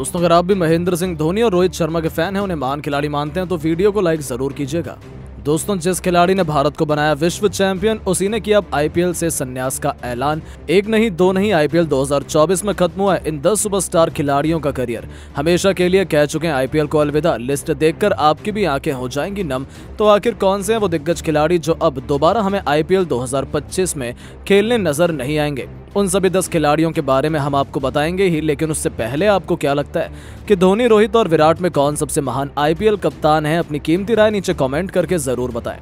दोस्तों, अगर आप भी महेंद्र सिंह धोनी और रोहित शर्मा के फैन हैं, उन्हें महान खिलाड़ी मानते हैं तो वीडियो को लाइक जरूर कीजिएगा। दोस्तों, जिस खिलाड़ी ने भारत को बनाया विश्व चैंपियन, उसी ने किया अब आईपीएल से संन्यास का ऐलान। एक नहीं दो नहीं, आईपीएल 2024 में खत्म हुआ है इन 10 सुपरस्टार खिलाड़ियों का करियर। हमेशा के लिए कह चुके हैं आईपीएल को अलविदा। लिस्ट देखकर आपकी भी आंखें हो जाएंगी नम। तो आखिर कौन से हैं वो दिग्गज खिलाड़ी जो अब दोबारा हमें आईपीएल 2025 में खेलने नजर नहीं आएंगे? उन सभी 10 खिलाड़ियों के बारे में हम आपको बताएंगे ही, लेकिन उससे पहले आपको क्या लगता है कि धोनी, रोहित और विराट में कौन सबसे महान आईपीएल कप्तान है? अपनी कीमती राय नीचे कमेंट करके जरूर बताएं।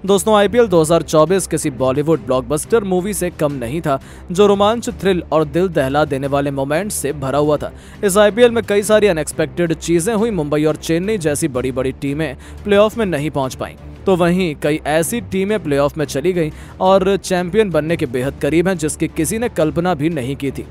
दोस्तों, आईपीएल 2024 किसी बॉलीवुड ब्लॉकबस्टर मूवी से कम नहीं था, जो रोमांच, थ्रिल और दिल दहला देने वाले मोमेंट्स से भरा हुआ था। इस आईपीएल में कई सारी अनएक्सपेक्टेड चीजें हुई। मुंबई और चेन्नई जैसी बड़ी बड़ी टीमें प्लेऑफ में नहीं पहुंच पाईं, तो वहीं कई ऐसी टीमें प्लेऑफ में चली गईं और चैंपियन बनने के बेहद करीब हैं, जिसकी किसी ने कल्पना भी नहीं की थी।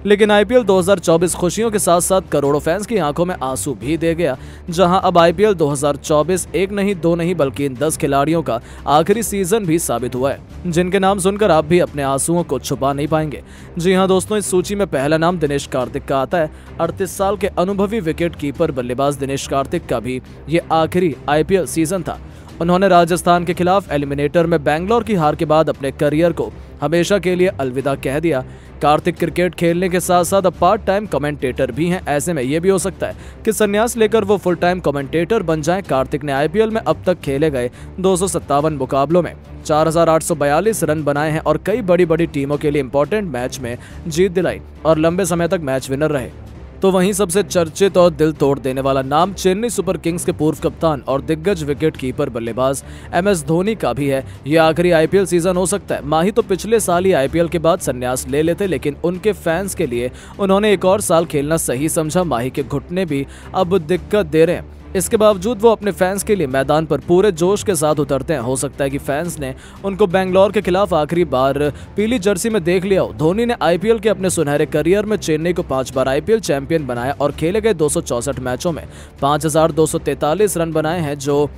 लेकिन आईपीएल 2024 खुशियों के साथ साथ करोड़ों फैंस की आंखों में आंसू भी दे गया, जहां अब आईपीएल 2024 एक नहीं दो नहीं बल्कि इन 10 खिलाड़ियों का आखिरी सीजन भी साबित हुआ है, जिनके नाम सुनकर आप भी अपने आंसुओं को छुपा नहीं पाएंगे। जी हां दोस्तों, इस सूची में पहला नाम दिनेश कार्तिक का आता है। 38 साल के अनुभवी विकेट कीपर बल्लेबाज दिनेश कार्तिक का भी ये आखिरी आईपीएल सीजन था। उन्होंने राजस्थान के खिलाफ एलिमिनेटर में बैंगलोर की हार के बाद अपने करियर को हमेशा के लिए अलविदा कह दिया। कार्तिक क्रिकेट खेलने के साथ साथ अब पार्ट टाइम कमेंटेटर भी हैं। ऐसे में ये भी हो सकता है कि संन्यास लेकर वो फुल टाइम कमेंटेटर बन जाएं। कार्तिक ने आईपीएल में अब तक खेले गए 257 मुकाबलों में 4842 रन बनाए हैं और कई बड़ी बड़ी टीमों के लिए इंपॉर्टेंट मैच में जीत दिलाई और लंबे समय तक मैच विनर रहे। तो वहीं सबसे चर्चित और दिल तोड़ देने वाला नाम चेन्नई सुपर किंग्स के पूर्व कप्तान और दिग्गज विकेट कीपर बल्लेबाज एमएस धोनी का भी है। ये आखिरी आईपीएल सीजन हो सकता है। माही तो पिछले साल ही आईपीएल के बाद संन्यास ले लेते, लेकिन उनके फैंस के लिए उन्होंने एक और साल खेलना सही समझा। माही के घुटने भी अब दिक्कत दे रहे हैं, इसके बावजूद वो अपने फैंस के लिए मैदान पर पूरे जोश के साथ उतरते हैं। हो सकता है कि फैंस ने उनको बैंगलोर के खिलाफ आखिरी बार पीली जर्सी में देख लिया हो। धोनी ने आईपीएल के अपने सुनहरे करियर में चेन्नई को 5 बार आईपीएल चैंपियन बनाया और खेले गए 264 मैचों में 5243 रन बनाए हैं, जो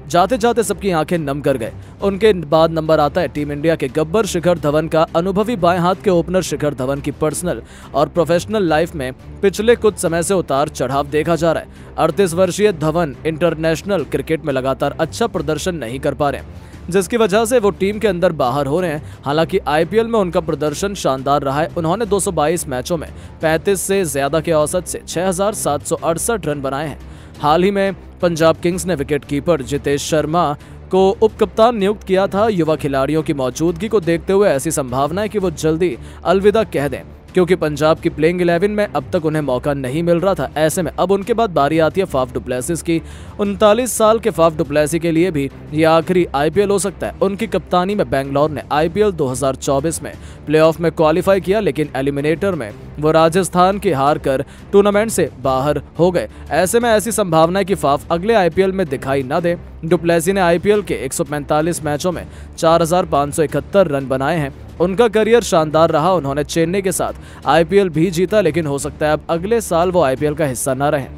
जाते जाते सबकी आंखें नम कर गए। उनके बाद नंबर आता है टीम इंडिया के गब्बर शिखर धवन का। अनुभवी बाएं हाथ के ओपनर शिखर धवन की पर्सनल और प्रोफेशनल लाइफ में पिछले कुछ समय से उतार चढ़ाव देखा जा रहा है। 38 वर्षीय धवन इंटरनेशनल क्रिकेट में लगातार अच्छा प्रदर्शन नहीं कर पा रहे हैं, जिसकी वजह से वो टीम के अंदर बाहर हो रहे हैं। हालांकि आईपीएल में उनका प्रदर्शन शानदार रहा है। उन्होंने 222 मैचों में 35 से ज्यादा के औसत से 6768 रन बनाए हैं। हाल ही में पंजाब किंग्स ने विकेट कीपर जितेश शर्मा को उप कप्तान नियुक्त किया था। युवा खिलाड़ियों की मौजूदगी को देखते हुए ऐसी संभावना है कि वो जल्दी अलविदा कह दें, क्योंकि पंजाब की प्लेइंग 11 में अब तक उन्हें मौका नहीं मिल रहा था। ऐसे में अब उनके बाद बारी आती है फाफ डुप्लेसिस की। 39 साल के फाफ डुप्लेसिस के लिए भी ये आखिरी आईपीएल हो सकता है। उनकी कप्तानी में बैंगलोर ने आईपीएल 2024 में प्लेऑफ में क्वालिफाई किया, लेकिन एलिमिनेटर में वो राजस्थान की हार कर टूर्नामेंट से बाहर हो गए। ऐसे में ऐसी संभावना है कि फाफ अगले आईपीएल में दिखाई न दे। डुप्लेसी ने आईपीएल के 145 मैचों में 4571 रन बनाए हैं। उनका करियर शानदार रहा। उन्होंने चेन्नई के साथ आईपीएल भी जीता, लेकिन हो सकता है अब अगले साल वो आईपीएल का हिस्सा न रहें।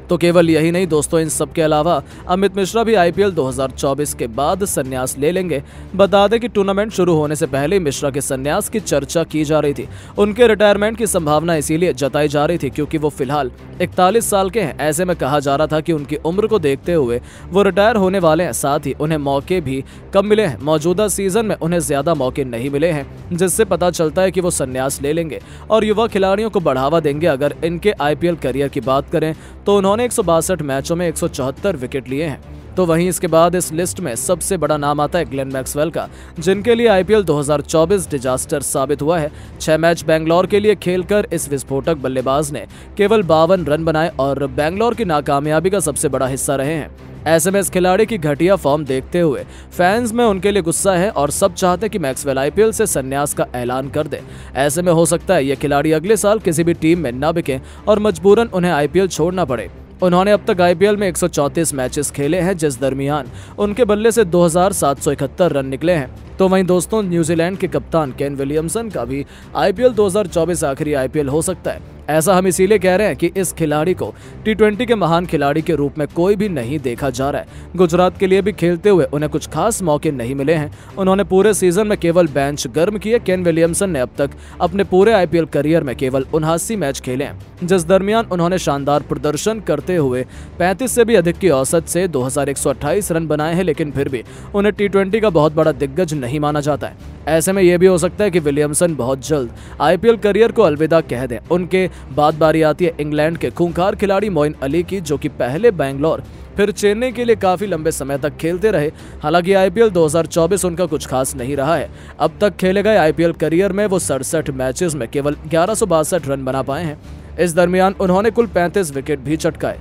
तो केवल यही नहीं दोस्तों, इन सब के अलावा अमित मिश्रा भी आईपीएल 2024 के बाद संन्यास ले लेंगे। बता दें कि टूर्नामेंट शुरू होने से पहले मिश्रा के संन्यास की चर्चा की जा रही थी। उनके रिटायरमेंट की संभावना इसीलिए जताई जा रही थी क्योंकि वो फिलहाल 41 साल के हैं। ऐसे में कहा जा रहा था कि उनकी उम्र को देखते हुए वो रिटायर होने वाले हैं। साथ ही उन्हें मौके भी कम मिले हैं। मौजूदा सीजन में उन्हें ज्यादा मौके नहीं मिले हैं, जिससे पता चलता है कि वो संन्यास ले लेंगे और युवा खिलाड़ियों को बढ़ावा देंगे। अगर इनके आईपीएल करियर की बात करें तो उन्होंने 162 मैचों में 174 विकेट लिए हैं। तो वहीं इसके बाद इस लिस्ट में सबसे बड़ा नाम आता है ग्लेन मैक्सवेल का, जिनके लिए आईपीएल 2024 डिजास्टर साबित हुआ है। 6 मैच बैंगलोर के लिए खेलकर इस विस्फोटक बल्लेबाज ने केवल 52 रन बनाए और बैंगलोर की नाकामयाबी का सबसे बड़ा हिस्सा रहे हैं। ऐसे में इस खिलाड़ी की घटिया फॉर्म देखते हुए फैंस में उनके लिए गुस्सा है और सब चाहते हैं कि मैक्सवेल आईपीएल से संन्यास का ऐलान कर दे। ऐसे में हो सकता है ये खिलाड़ी अगले साल किसी भी टीम में न बिके और मजबूरन उन्हें आईपीएल छोड़ना पड़े। उन्होंने अब तक आईपीएल में 134 मैचेस खेले हैं, जिस दरमियान उनके बल्ले से 2771 रन निकले हैं। तो वहीं दोस्तों, न्यूजीलैंड के कप्तान केन विलियमसन का भी आईपीएल 2024 आखिरी आईपीएल हो सकता है। ऐसा हम इसीलिए कह रहे हैं कि इस खिलाड़ी को T20 के महान खिलाड़ी के रूप में कोई भी नहीं देखा जा रहा है। गुजरात के लिए भी खेलते हुए उन्हें कुछ खास मौके नहीं मिले हैं। उन्होंने पूरे सीजन में केवल बेंच गर्म किए। केन विलियमसन ने अब तक अपने पूरे IPL करियर में केवल 79 मैच खेले हैं, जिस दरमियान उन्होंने शानदार प्रदर्शन करते हुए 35 से भी अधिक की औसत से 2128 रन बनाए हैं, लेकिन फिर भी उन्हें T20 का बहुत बड़ा दिग्गज नहीं माना जाता है। ऐसे में यह भी हो सकता है कि विलियमसन बहुत जल्द IPL करियर को अलविदा कह दें। उनके बाद बारी आती है इंग्लैंड के खूंखार खिलाड़ी मोइन अली की, जो कि पहले बैंगलोर फिर चेन्नई के लिए काफी लंबे समय तक खेलते रहे। हालांकि IPL 2024 उनका कुछ खास नहीं रहा है। अब तक खेले गए IPL करियर में वो 67 मैचेस में केवल 1162 रन बना पाए हैं। इस दरमियान उन्होंने कुल 35 विकेट भी चटकाए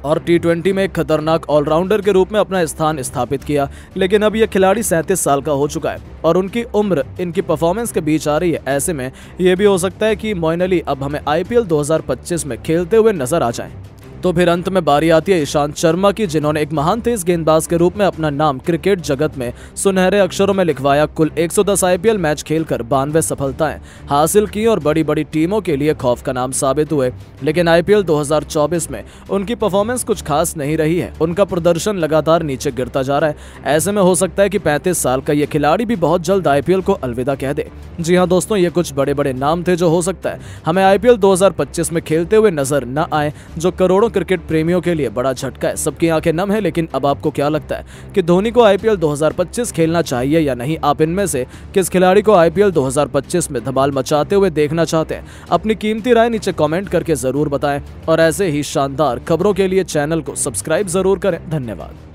और T20 में एक खतरनाक ऑलराउंडर के रूप में अपना स्थान स्थापित किया। लेकिन अब यह खिलाड़ी 37 साल का हो चुका है और उनकी उम्र इनकी परफॉर्मेंस के बीच आ रही है। ऐसे में यह भी हो सकता है कि मोइन अली अब हमें IPL 2025 में खेलते हुए नजर आ जाएं। तो फिर अंत में बारी आती है ईशांत शर्मा की, जिन्होंने एक महान तेज गेंदबाज के रूप में अपना नाम क्रिकेट जगत में सुनहरे अक्षरों में लिखवाया। कुल 110 IPL मैच खेलकर 92 सफलताएं हासिल की और बड़ी बड़ी टीमों के लिए खौफ का नाम साबित हुए। लेकिन IPL 2024 में उनकी परफॉर्मेंस कुछ खास नहीं रही है। उनका प्रदर्शन लगातार नीचे गिरता जा रहा है। ऐसे में हो सकता है कि 35 साल का ये खिलाड़ी भी बहुत जल्द IPL को अलविदा कह दे। जी हाँ दोस्तों, ये कुछ बड़े बड़े नाम थे जो हो सकता है हमें IPL 2025 में खेलते हुए नजर न आए, जो करोड़ों क्रिकेट प्रेमियों के लिए बड़ा झटका है। सबकी आंखें नम है। लेकिन अब आपको क्या लगता है कि धोनी को IPL 2025 खेलना चाहिए या नहीं? आप इनमें से किस खिलाड़ी को IPL 2025 में धमाल मचाते हुए देखना चाहते हैं? अपनी कीमती राय नीचे कमेंट करके जरूर बताएं और ऐसे ही शानदार खबरों के लिए चैनल को सब्सक्राइब जरूर करें। धन्यवाद।